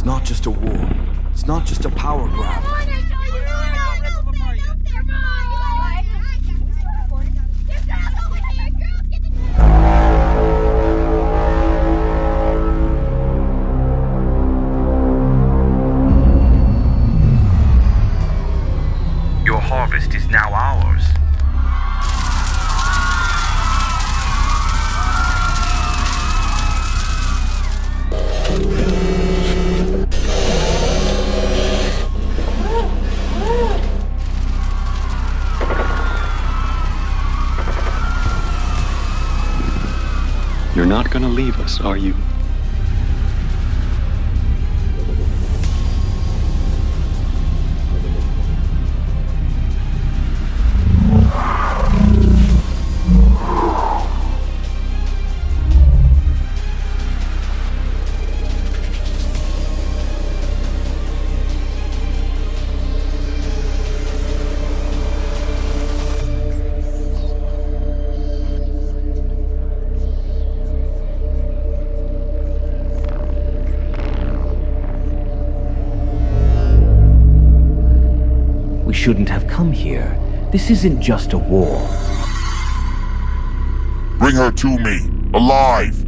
not just a war. It's not just a power grab. Your harvest is now ours. You're not gonna leave us, are you? Shouldn't have come here. This isn't just a war. Bring her to me, alive!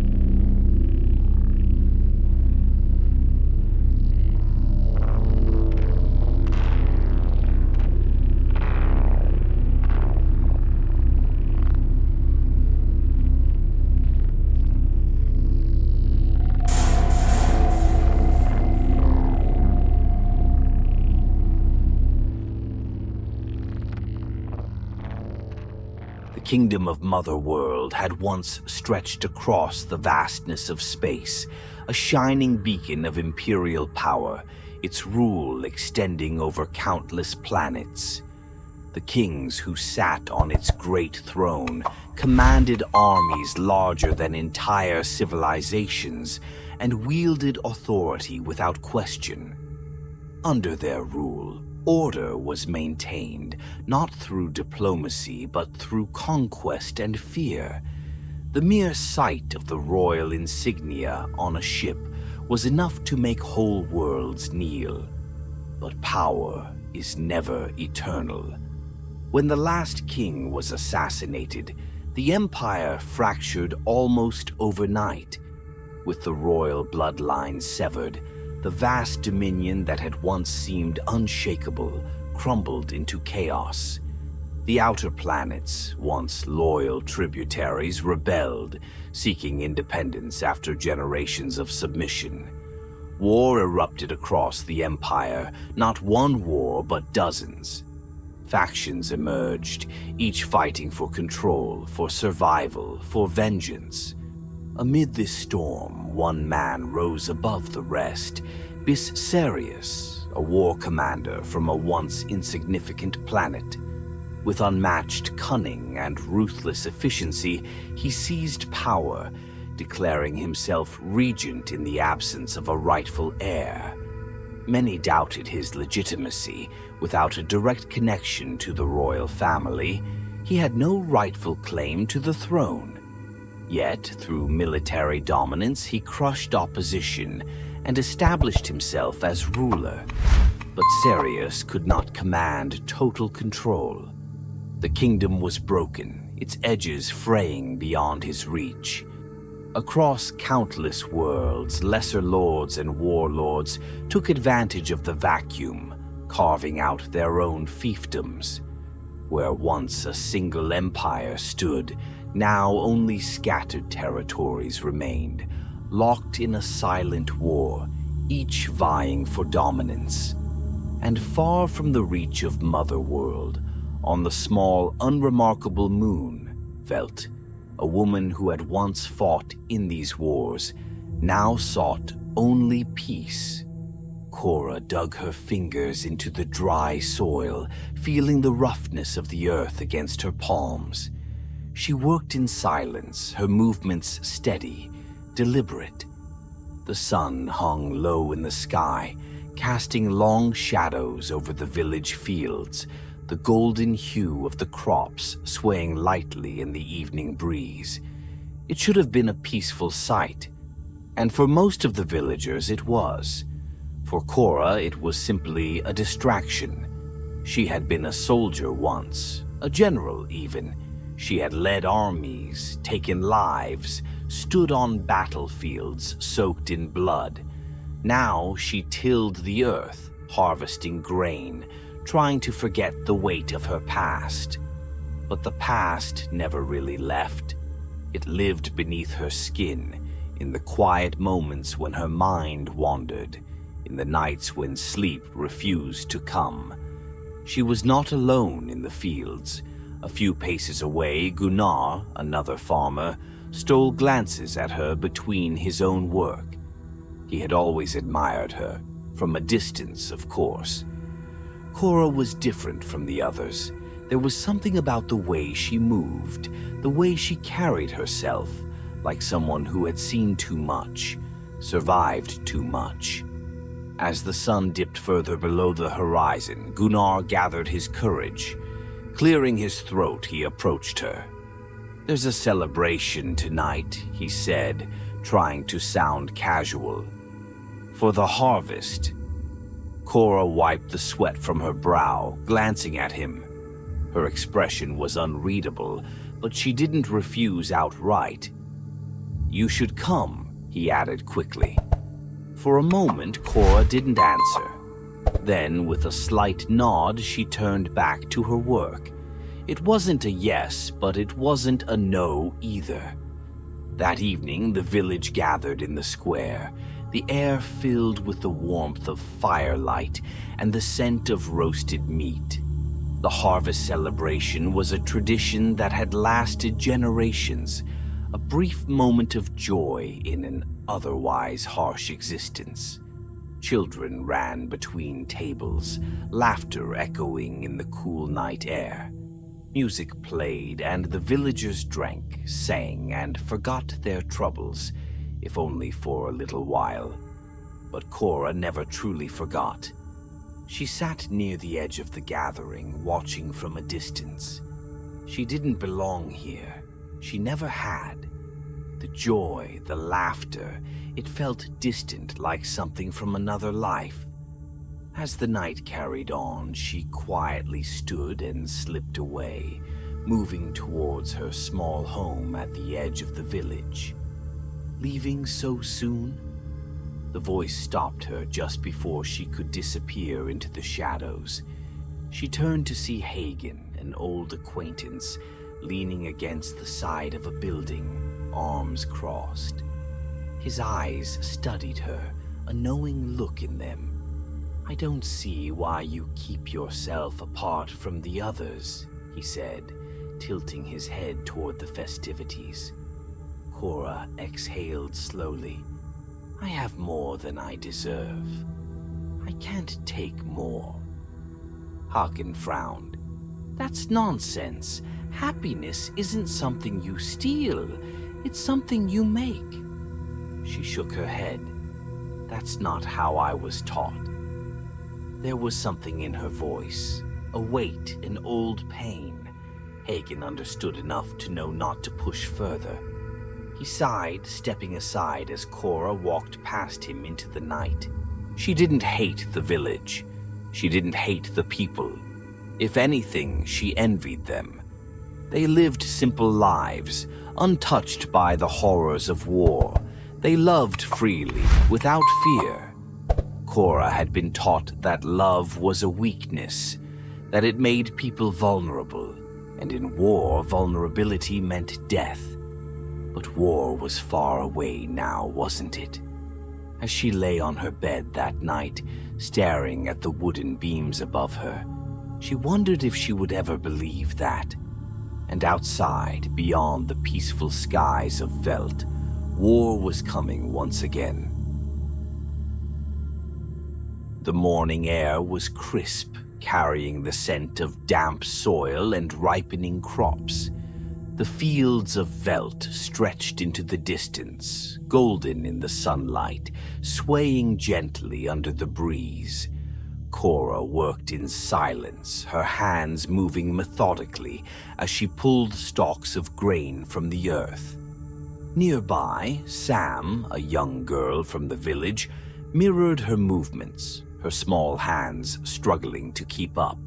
The kingdom of Mother World had once stretched across the vastness of space, a shining beacon of imperial power, its rule extending over countless planets. The kings who sat on its great throne commanded armies larger than entire civilizations and wielded authority without question. Under their rule, order was maintained, not through diplomacy, but through conquest and fear. The mere sight of the royal insignia on a ship was enough to make whole worlds kneel. But power is never eternal. When the last king was assassinated, the empire fractured almost overnight. With the royal bloodline severed, the vast dominion that had once seemed unshakable crumbled into chaos. The outer planets, once loyal tributaries, rebelled, seeking independence after generations of submission. War erupted across the empire, not one war but dozens. Factions emerged, each fighting for control, for survival, for vengeance. Amid this storm, one man rose above the rest, Sirius, a war commander from a once insignificant planet. With unmatched cunning and ruthless efficiency, he seized power, declaring himself regent in the absence of a rightful heir. Many doubted his legitimacy. Without a direct connection to the royal family, he had no rightful claim to the throne. Yet, through military dominance, he crushed opposition and established himself as ruler. But Sirius could not command total control. The kingdom was broken, its edges fraying beyond his reach. Across countless worlds, lesser lords and warlords took advantage of the vacuum, carving out their own fiefdoms. Where once a single empire stood, now only scattered territories remained, locked in a silent war, each vying for dominance. And far from the reach of Mother World, on the small, unremarkable moon, Velt, a woman who had once fought in these wars, now sought only peace. Cora dug her fingers into the dry soil, feeling the roughness of the earth against her palms. She worked in silence, her movements steady, deliberate. The sun hung low in the sky, casting long shadows over the village fields, the golden hue of the crops swaying lightly in the evening breeze. It should have been a peaceful sight, and for most of the villagers it was. For Cora, it was simply a distraction. She had been a soldier once, a general even. She had led armies, taken lives, stood on battlefields soaked in blood. Now she tilled the earth, harvesting grain, trying to forget the weight of her past. But the past never really left. It lived beneath her skin, in the quiet moments when her mind wandered, in the nights when sleep refused to come. She was not alone in the fields. A few paces away, Gunnar, another farmer, stole glances at her between his own work. He had always admired her, from a distance, of course. Cora was different from the others. There was something about the way she moved, the way she carried herself, like someone who had seen too much, survived too much. As the sun dipped further below the horizon, Gunnar gathered his courage. Clearing his throat, he approached her. "There's a celebration tonight," he said, trying to sound casual. "For the harvest." Cora wiped the sweat from her brow, glancing at him. Her expression was unreadable, but she didn't refuse outright. "You should come," he added quickly. For a moment, Cora didn't answer. Then, with a slight nod, she turned back to her work. It wasn't a yes, but it wasn't a no either. That evening, the village gathered in the square, the air filled with the warmth of firelight and the scent of roasted meat. The harvest celebration was a tradition that had lasted generations, a brief moment of joy in an otherwise harsh existence. Children ran between tables, laughter echoing in the cool night air. Music played, and the villagers drank, sang, and forgot their troubles, if only for a little while. But Cora never truly forgot. She sat near the edge of the gathering, watching from a distance. She didn't belong here. She never had. The joy, the laughter, it felt distant, like something from another life. As the night carried on, she quietly stood and slipped away, moving towards her small home at the edge of the village. Leaving so soon? The voice stopped her just before she could disappear into the shadows. She turned to see Hagen, an old acquaintance, leaning against the side of a building, arms crossed. His eyes studied her, a knowing look in them. "I don't see why you keep yourself apart from the others," he said, tilting his head toward the festivities. Cora exhaled slowly. "I have more than I deserve. I can't take more." Hagen frowned. "That's nonsense. Happiness isn't something you steal. It's something you make." She shook her head. "That's not how I was taught." There was something in her voice, a weight, an old pain. Hagen understood enough to know not to push further. He sighed, stepping aside as Cora walked past him into the night. She didn't hate the village. She didn't hate the people. If anything, she envied them. They lived simple lives, untouched by the horrors of war. They loved freely, without fear. Cora had been taught that love was a weakness, that it made people vulnerable, and in war, vulnerability meant death. But war was far away now, wasn't it? As she lay on her bed that night, staring at the wooden beams above her, she wondered if she would ever believe that. And outside, beyond the peaceful skies of Veld, war was coming once again. The morning air was crisp, carrying the scent of damp soil and ripening crops. The fields of veldt stretched into the distance, golden in the sunlight, swaying gently under the breeze. Cora worked in silence, her hands moving methodically as she pulled stalks of grain from the earth. Nearby, Sam, a young girl from the village, mirrored her movements, her small hands struggling to keep up.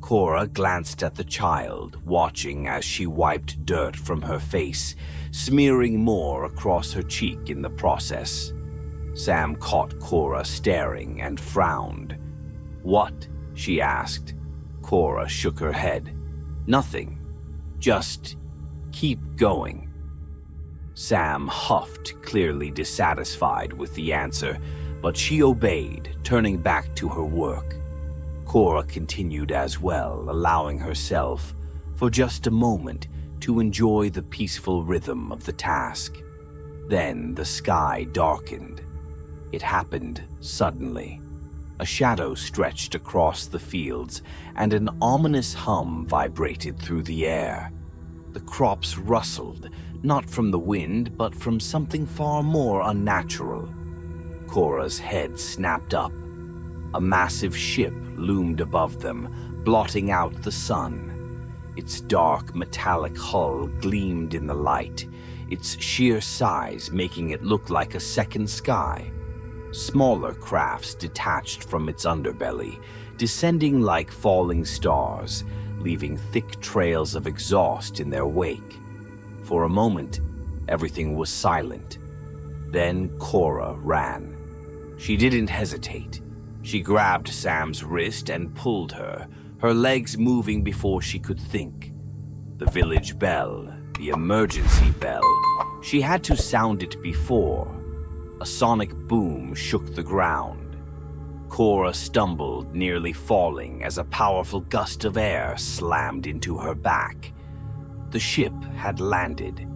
Cora glanced at the child, watching as she wiped dirt from her face, smearing more across her cheek in the process. Sam caught Cora staring and frowned. "What?" she asked. Cora shook her head. "Nothing. Just keep going." Sam huffed, clearly dissatisfied with the answer, but she obeyed, turning back to her work. Cora continued as well, allowing herself, for just a moment, to enjoy the peaceful rhythm of the task. Then the sky darkened. It happened suddenly. A shadow stretched across the fields, and an ominous hum vibrated through the air. The crops rustled, not from the wind, but from something far more unnatural. Cora's head snapped up. A massive ship loomed above them, blotting out the sun. Its dark metallic hull gleamed in the light, its sheer size making it look like a second sky. Smaller crafts detached from its underbelly, descending like falling stars, leaving thick trails of exhaust in their wake. For a moment, everything was silent. Then Cora ran. She didn't hesitate. She grabbed Sam's wrist and pulled her, her legs moving before she could think. The village bell, the emergency bell. She had to sound it before. A sonic boom shook the ground. Cora stumbled, nearly falling as a powerful gust of air slammed into her back. The ship had landed.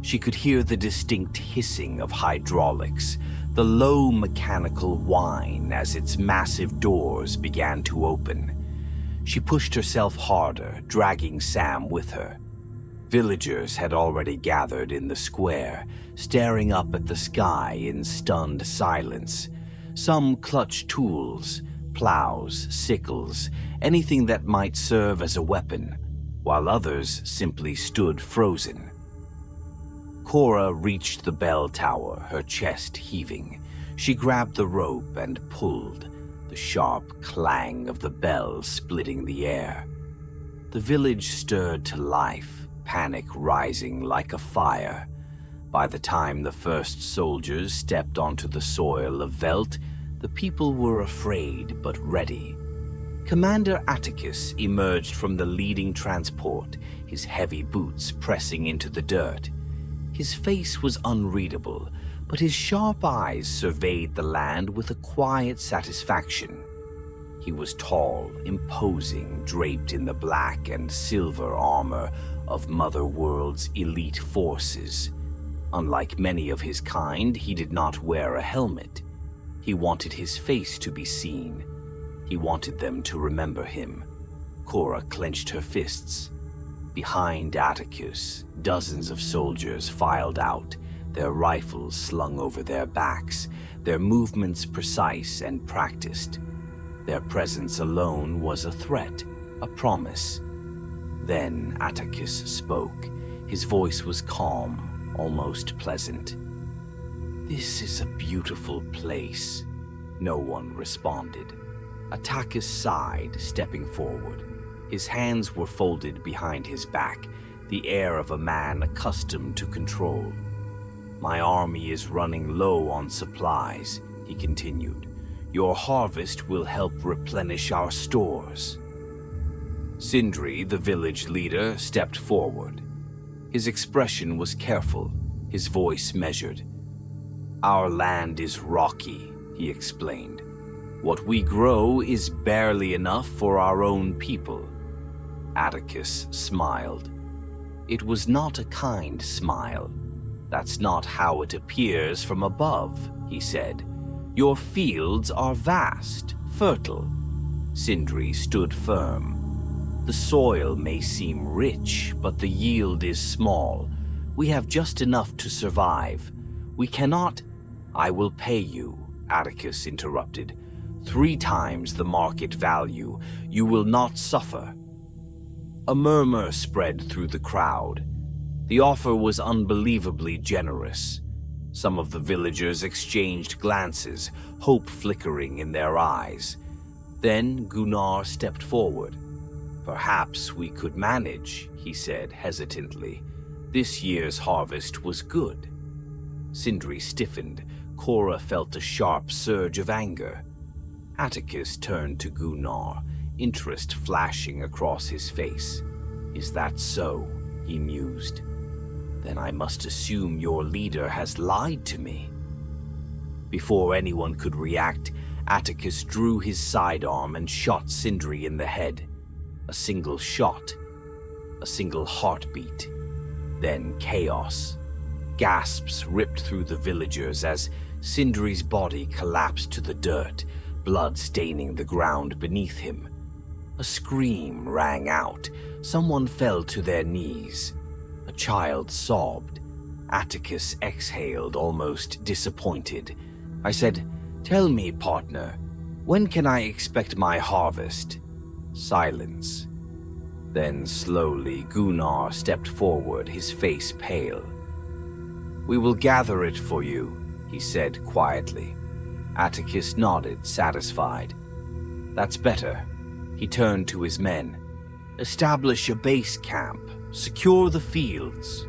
She could hear the distinct hissing of hydraulics, the low mechanical whine as its massive doors began to open. She pushed herself harder, dragging Sam with her. Villagers had already gathered in the square, staring up at the sky in stunned silence. Some clutched tools, plows, sickles, anything that might serve as a weapon, while others simply stood frozen. Cora reached the bell tower, her chest heaving. She grabbed the rope and pulled, the sharp clang of the bell splitting the air. The village stirred to life, panic rising like a fire. By the time the first soldiers stepped onto the soil of Velt, the people were afraid but ready. Commander Atticus emerged from the leading transport, his heavy boots pressing into the dirt. His face was unreadable, but his sharp eyes surveyed the land with a quiet satisfaction. He was tall, imposing, draped in the black and silver armor of Mother World's elite forces. Unlike many of his kind, he did not wear a helmet. He wanted his face to be seen. He wanted them to remember him. Cora clenched her fists. Behind Atticus, dozens of soldiers filed out, their rifles slung over their backs, their movements precise and practiced. Their presence alone was a threat, a promise. Then Atticus spoke. His voice was calm, almost pleasant. "This is a beautiful place." No one responded. Atticus sighed, stepping forward. His hands were folded behind his back, the air of a man accustomed to control. "My army is running low on supplies," he continued. "Your harvest will help replenish our stores." Sindri, the village leader, stepped forward. His expression was careful, his voice measured. "Our land is rocky," he explained. "What we grow is barely enough for our own people." Atticus smiled. It was not a kind smile. "That's not how it appears from above," he said. "Your fields are vast, fertile." Sindri stood firm. "The soil may seem rich, but the yield is small. We have just enough to survive. We cannot—" "I will pay you," Atticus interrupted. 3 times the market value. You will not suffer." A murmur spread through the crowd. The offer was unbelievably generous. Some of the villagers exchanged glances, hope flickering in their eyes. Then Gunnar stepped forward. "Perhaps we could manage," he said hesitantly. "This year's harvest was good." Sindri stiffened. Cora felt a sharp surge of anger. Atticus turned to Gunnar, interest flashing across his face. "Is that so?" he mused. "Then I must assume your leader has lied to me." Before anyone could react, Atticus drew his sidearm and shot Sindri in the head. A single shot, a single heartbeat, then chaos. Gasps ripped through the villagers as Sindri's body collapsed to the dirt, blood staining the ground beneath him. A scream rang out. Someone fell to their knees. A child sobbed. Atticus exhaled, almost disappointed. I said, "Tell me, partner, when can I expect my harvest?" Silence. Then slowly Gunnar stepped forward, his face pale. "We will gather it for you," he said quietly. Atticus nodded, satisfied. "That's better." He turned to his men. "Establish a base camp. Secure the fields."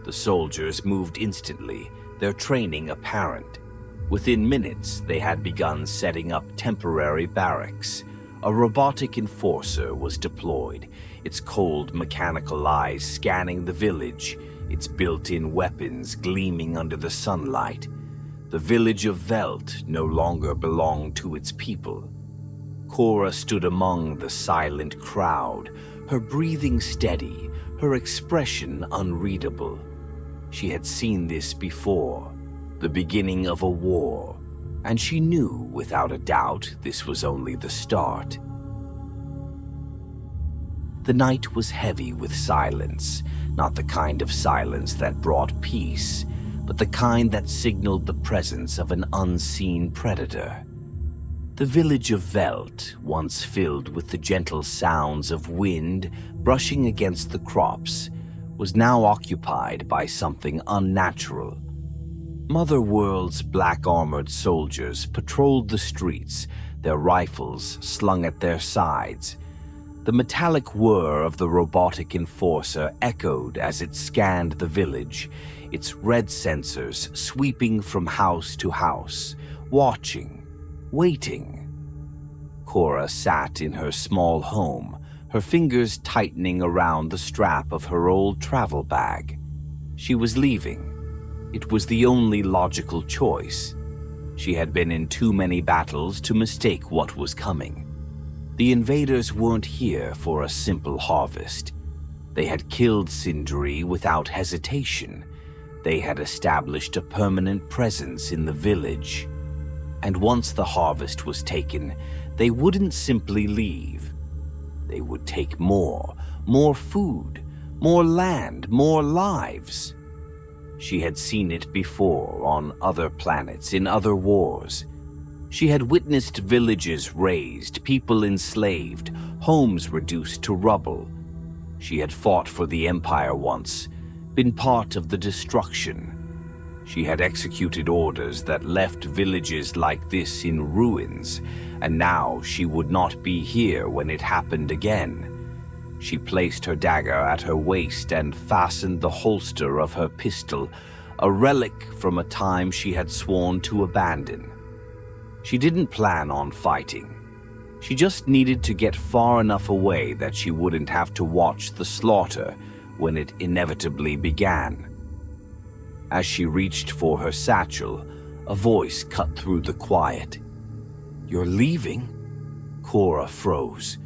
The soldiers moved instantly, their training apparent. Within minutes, they had begun setting up temporary barracks. A robotic enforcer was deployed, its cold mechanical eyes scanning the village, its built-in weapons gleaming under the sunlight. The village of Veld no longer belonged to its people. Cora stood among the silent crowd, her breathing steady, her expression unreadable. She had seen this before, the beginning of a war, and she knew without a doubt this was only the start. The night was heavy with silence, not the kind of silence that brought peace, but the kind that signaled the presence of an unseen predator. The village of Veld, once filled with the gentle sounds of wind brushing against the crops, was now occupied by something unnatural. Mother World's black-armored soldiers patrolled the streets, their rifles slung at their sides. The metallic whir of the robotic enforcer echoed as it scanned the village, its red sensors sweeping from house to house, watching, waiting. Cora sat in her small home, her fingers tightening around the strap of her old travel bag. She was leaving. It was the only logical choice. She had been in too many battles to mistake what was coming. The invaders weren't here for a simple harvest. They had killed Sindri without hesitation. They had established a permanent presence in the village. And once the harvest was taken, they wouldn't simply leave. They would take more food, more land, more lives. She had seen it before on other planets, in other wars. She had witnessed villages razed, people enslaved, homes reduced to rubble. She had fought for the Empire once, been part of the destruction. She had executed orders that left villages like this in ruins, and now she would not be here when it happened again. She placed her dagger at her waist and fastened the holster of her pistol, a relic from a time she had sworn to abandon. She didn't plan on fighting. She just needed to get far enough away that she wouldn't have to watch the slaughter when it inevitably began. As she reached for her satchel, a voice cut through the quiet. "You're leaving?" Cora froze.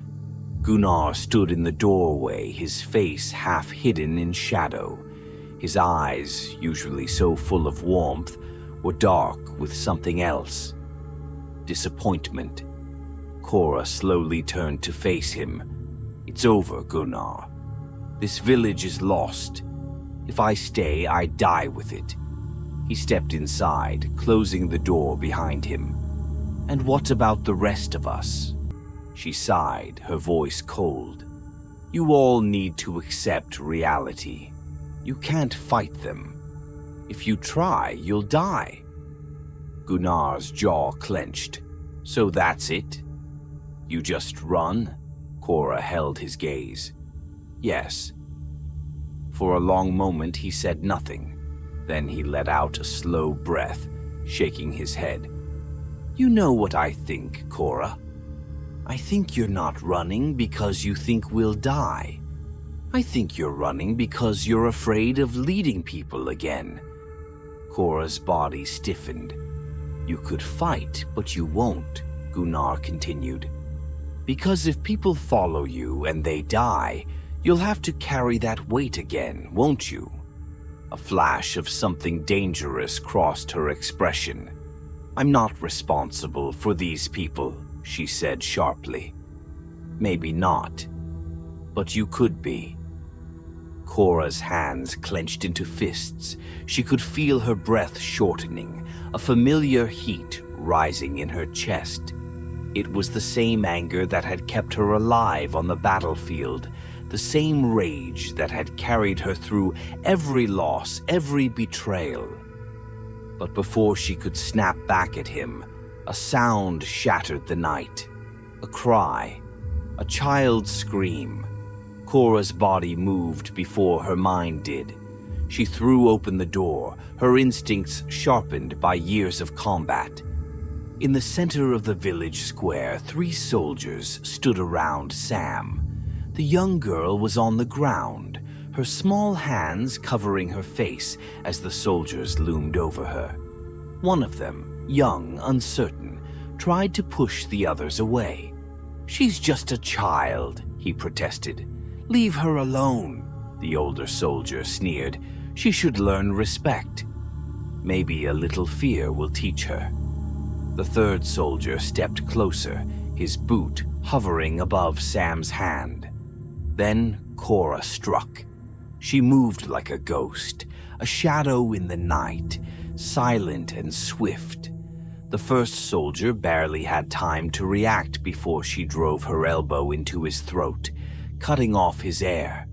Gunnar stood in the doorway, his face half hidden in shadow. His eyes, usually so full of warmth, were dark with something else. Disappointment. Cora slowly turned to face him. "It's over, Gunnar. This village is lost. If I stay, I die with it." He stepped inside, closing the door behind him. "And what about the rest of us?" She sighed, her voice cold. "You all need to accept reality. You can't fight them. If you try, you'll die. Gunnar's jaw clenched. So that's it? You just run? Cora held his gaze. Yes. For a long moment he said nothing. Then he let out a slow breath, shaking his head. You know what I think, Cora. I think you're not running because you think we'll die. I think you're running because you're afraid of leading people again. Cora's body stiffened. You could fight, but you won't, Gunnar continued. Because if people follow you and they die, you'll have to carry that weight again, won't you? A flash of something dangerous crossed her expression. I'm not responsible for these people, she said sharply. Maybe not, but you could be. Cora's hands clenched into fists. She could feel her breath shortening, a familiar heat rising in her chest. It was the same anger that had kept her alive on the battlefield, the same rage that had carried her through every loss, every betrayal. But before she could snap back at him, a sound shattered the night. A cry, a child's scream. Cora's body moved before her mind did. She threw open the door, her instincts sharpened by years of combat. In the center of the village square, 3 soldiers stood around Sam. The young girl was on the ground, her small hands covering her face as the soldiers loomed over her. One of them, young, uncertain, tried to push the others away. She's just a child, he protested. Leave her alone, the older soldier sneered. She should learn respect. Maybe a little fear will teach her. The third soldier stepped closer, his boot hovering above Sam's hand. Then Cora struck. She moved like a ghost, a shadow in the night, silent and swift. The first soldier barely had time to react before she drove her elbow into his throat, cutting off his air.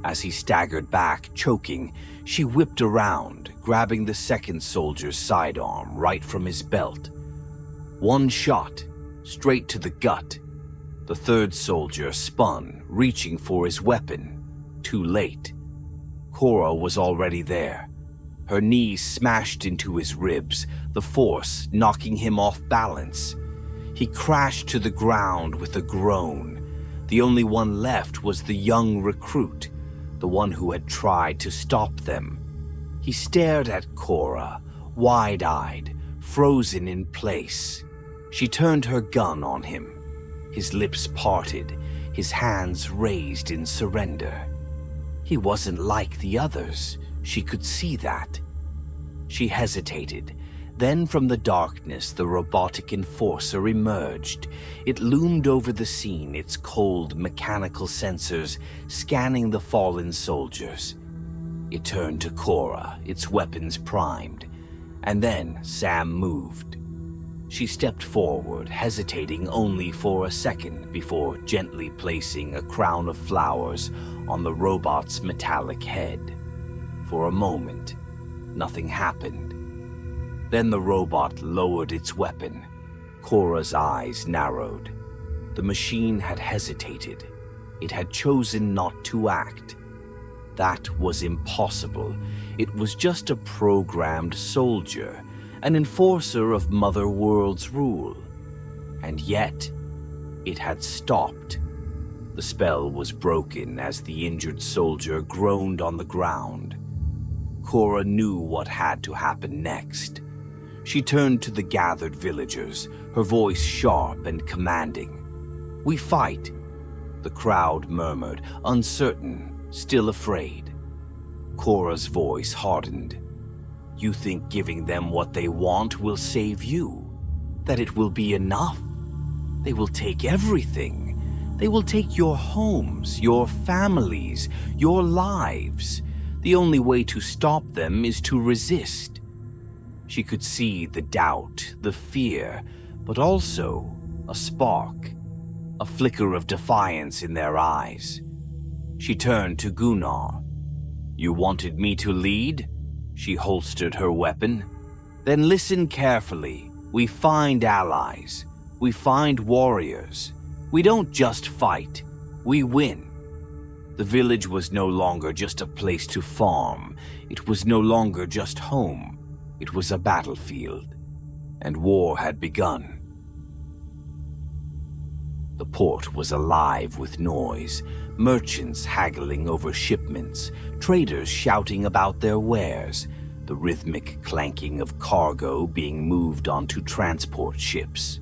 As he staggered back, choking, she whipped around, grabbing the second soldier's sidearm right from his belt. One shot, straight to the gut. The third soldier spun, reaching for his weapon. Too late. Cora was already there. Her knees smashed into his ribs, the force knocking him off balance. He crashed to the ground with a groan. The only one left was the young recruit, the one who had tried to stop them. He stared at Cora, wide-eyed, frozen in place. She turned her gun on him. His lips parted, his hands raised in surrender. He wasn't like the others. She could see that. She hesitated. Then from the darkness, the robotic enforcer emerged. It loomed over the scene, its cold, mechanical sensors scanning the fallen soldiers. It turned to Cora, its weapons primed. And then Sam moved. She stepped forward, hesitating only for a second before gently placing a crown of flowers on the robot's metallic head. For a moment, nothing happened. Then the robot lowered its weapon. Cora's eyes narrowed. The machine had hesitated. It had chosen not to act. That was impossible. It was just a programmed soldier, an enforcer of Mother World's rule. And yet, it had stopped. The spell was broken as the injured soldier groaned on the ground. Cora knew what had to happen next. She turned to the gathered villagers, her voice sharp and commanding. "We fight," the crowd murmured, uncertain, still afraid. Cora's voice hardened. "You think giving them what they want will save you? That it will be enough? They will take everything. They will take your homes, your families, your lives. The only way to stop them is to resist." She could see the doubt, the fear, but also a spark, a flicker of defiance in their eyes. She turned to Gunnar. "You wanted me to lead?" She holstered her weapon. Then listen carefully. We find allies. We find warriors. We don't just fight. We win. The village was no longer just a place to farm. It was no longer just home. It was a battlefield. And war had begun. The port was alive with noise, merchants haggling over shipments, traders shouting about their wares, the rhythmic clanking of cargo being moved onto transport ships.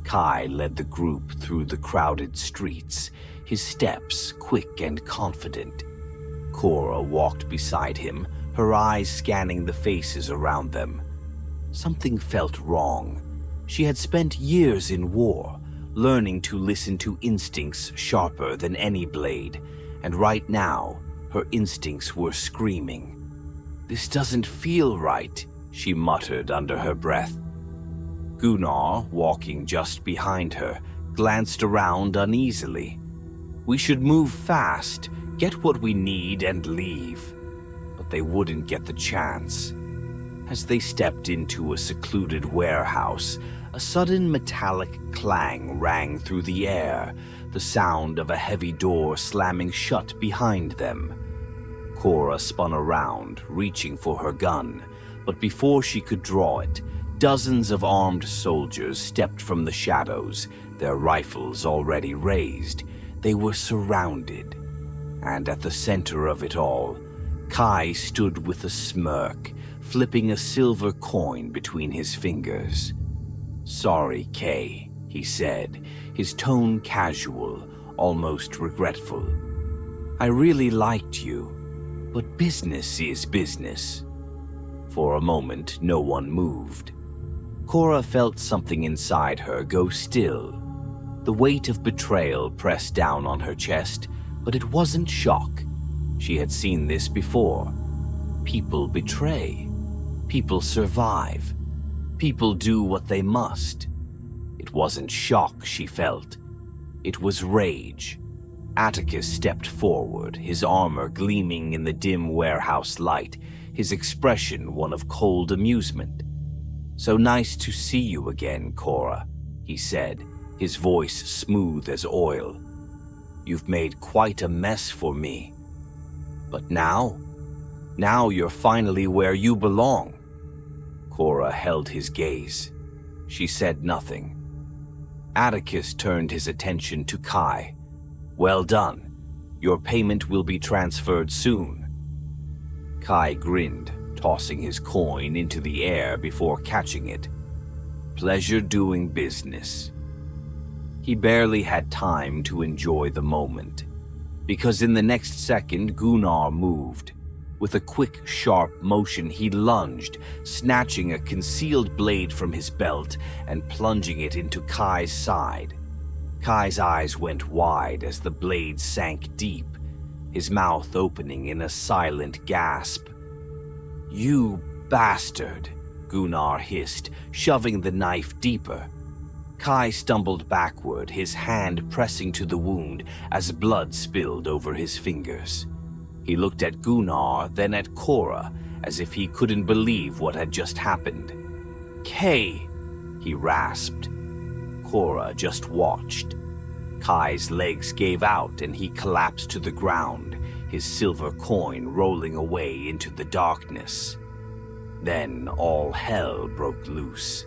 Kai led the group through the crowded streets, his steps quick and confident. Cora walked beside him, her eyes scanning the faces around them. Something felt wrong. She had spent years in war, learning to listen to instincts sharper than any blade, and right now, her instincts were screaming. "This doesn't feel right," she muttered under her breath. Gunnar, walking just behind her, glanced around uneasily. "We should move fast, get what we need, and leave." But they wouldn't get the chance. As they stepped into a secluded warehouse, a sudden metallic clang rang through the air, the sound of a heavy door slamming shut behind them. Cora spun around, reaching for her gun, but before she could draw it, dozens of armed soldiers stepped from the shadows, their rifles already raised. They were surrounded. And at the center of it all, Kai stood with a smirk, flipping a silver coin between his fingers. "Sorry, Kay," he said, his tone casual, almost regretful. "I really liked you, but business is business." For a moment, no one moved. Cora felt something inside her go still. The weight of betrayal pressed down on her chest, but it wasn't shock. She had seen this before. People betray. People survive. People do what they must. It wasn't shock she felt. It was rage. Atticus stepped forward, his armor gleaming in the dim warehouse light, his expression one of cold amusement. "So nice to see you again, Cora," he said, his voice smooth as oil. "You've made quite a mess for me. But now you're finally where you belong." Cora held his gaze. She said nothing. Atticus turned his attention to Kai. "Well done. Your payment will be transferred soon." Kai grinned, tossing his coin into the air before catching it. "Pleasure doing business." He barely had time to enjoy the moment, because in the next second Gunnar moved. With a quick, sharp motion, he lunged, snatching a concealed blade from his belt and plunging it into Kai's side. Kai's eyes went wide as the blade sank deep, his mouth opening in a silent gasp. "You bastard," Gunnar hissed, shoving the knife deeper. Kai stumbled backward, his hand pressing to the wound as blood spilled over his fingers. He looked at Gunnar, then at Cora, as if he couldn't believe what had just happened. "Kay," he rasped. Cora just watched. Kai's legs gave out and he collapsed to the ground, his silver coin rolling away into the darkness. Then all hell broke loose.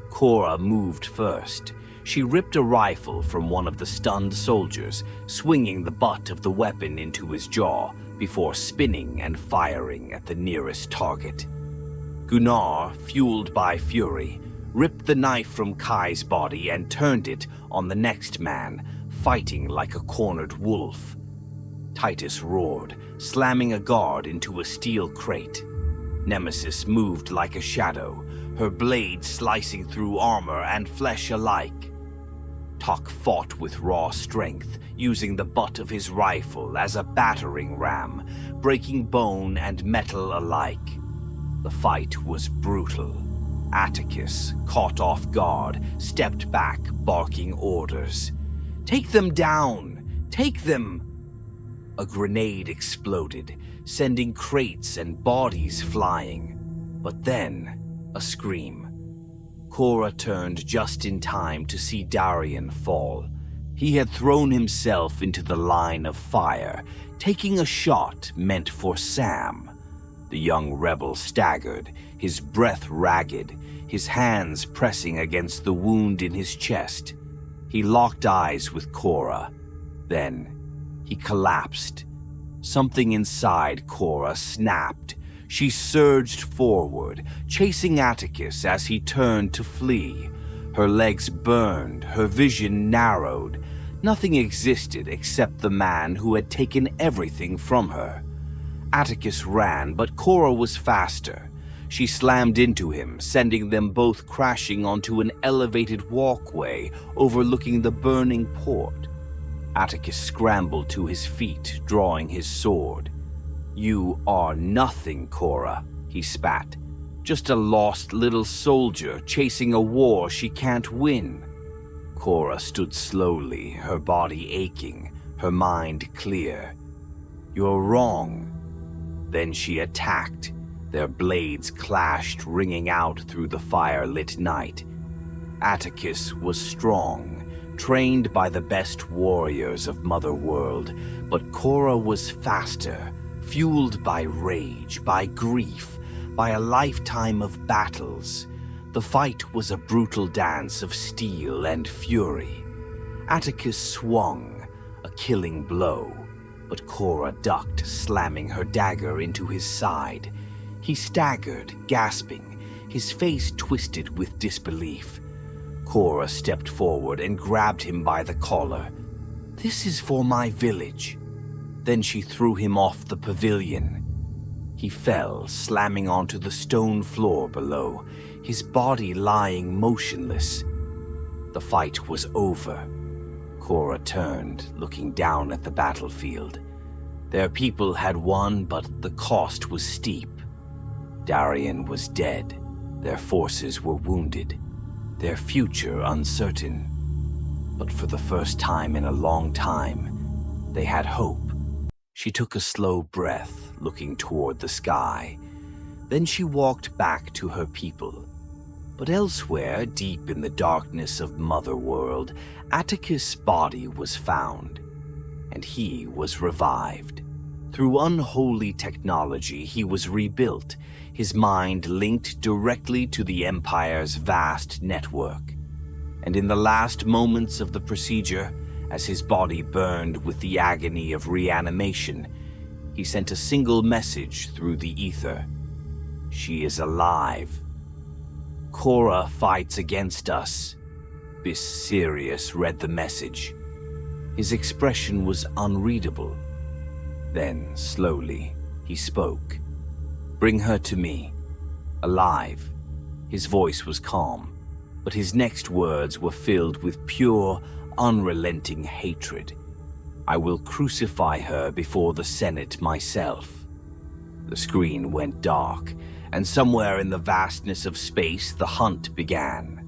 Cora moved first. She ripped a rifle from one of the stunned soldiers, swinging the butt of the weapon into his jaw before spinning and firing at the nearest target. Gunnar, fueled by fury, ripped the knife from Kai's body and turned it on the next man, fighting like a cornered wolf. Titus roared, slamming a guard into a steel crate. Nemesis moved like a shadow, her blade slicing through armor and flesh alike. Tuck fought with raw strength, using the butt of his rifle as a battering ram, breaking bone and metal alike. The fight was brutal. Atticus, caught off guard, stepped back, barking orders. "Take them down! Take them!" A grenade exploded, sending crates and bodies flying. But then, a scream. Cora turned just in time to see Darian fall. He had thrown himself into the line of fire, taking a shot meant for Sam. The young rebel staggered, his breath ragged, his hands pressing against the wound in his chest. He locked eyes with Cora. Then, he collapsed. Something inside Cora snapped. She surged forward, chasing Atticus as he turned to flee. Her legs burned, her vision narrowed. Nothing existed except the man who had taken everything from her. Atticus ran, but Cora was faster. She slammed into him, sending them both crashing onto an elevated walkway overlooking the burning port. Atticus scrambled to his feet, drawing his sword. "You are nothing, Cora," he spat. "Just a lost little soldier chasing a war she can't win." Cora stood slowly, her body aching, her mind clear. "You're wrong." Then she attacked. Their blades clashed, ringing out through the fire-lit night. Atticus was strong, trained by the best warriors of Mother World, but Cora was faster, fueled by rage, by grief, by a lifetime of battles. The fight was a brutal dance of steel and fury. Atticus swung, a killing blow, but Cora ducked, slamming her dagger into his side. He staggered, gasping, his face twisted with disbelief. Cora stepped forward and grabbed him by the collar. "This is for my village." Then she threw him off the pavilion. He fell, slamming onto the stone floor below, his body lying motionless. The fight was over. Cora turned, looking down at the battlefield. Their people had won, but the cost was steep. Darian was dead. Their forces were wounded. Their future uncertain. But for the first time in a long time, they had hope. She took a slow breath, looking toward the sky. Then she walked back to her people. But elsewhere, deep in the darkness of Mother World, Atticus' body was found, and he was revived. Through unholy technology, he was rebuilt, his mind linked directly to the Empire's vast network. And in the last moments of the procedure, as his body burned with the agony of reanimation, he sent a single message through the ether. "She is alive. Cora fights against us." Bis Sirius read the message. His expression was unreadable. Then, slowly, he spoke. "Bring her to me, alive." His voice was calm, but his next words were filled with pure, unrelenting hatred. "I will crucify her before the Senate myself." The screen went dark, and somewhere in the vastness of space the hunt began.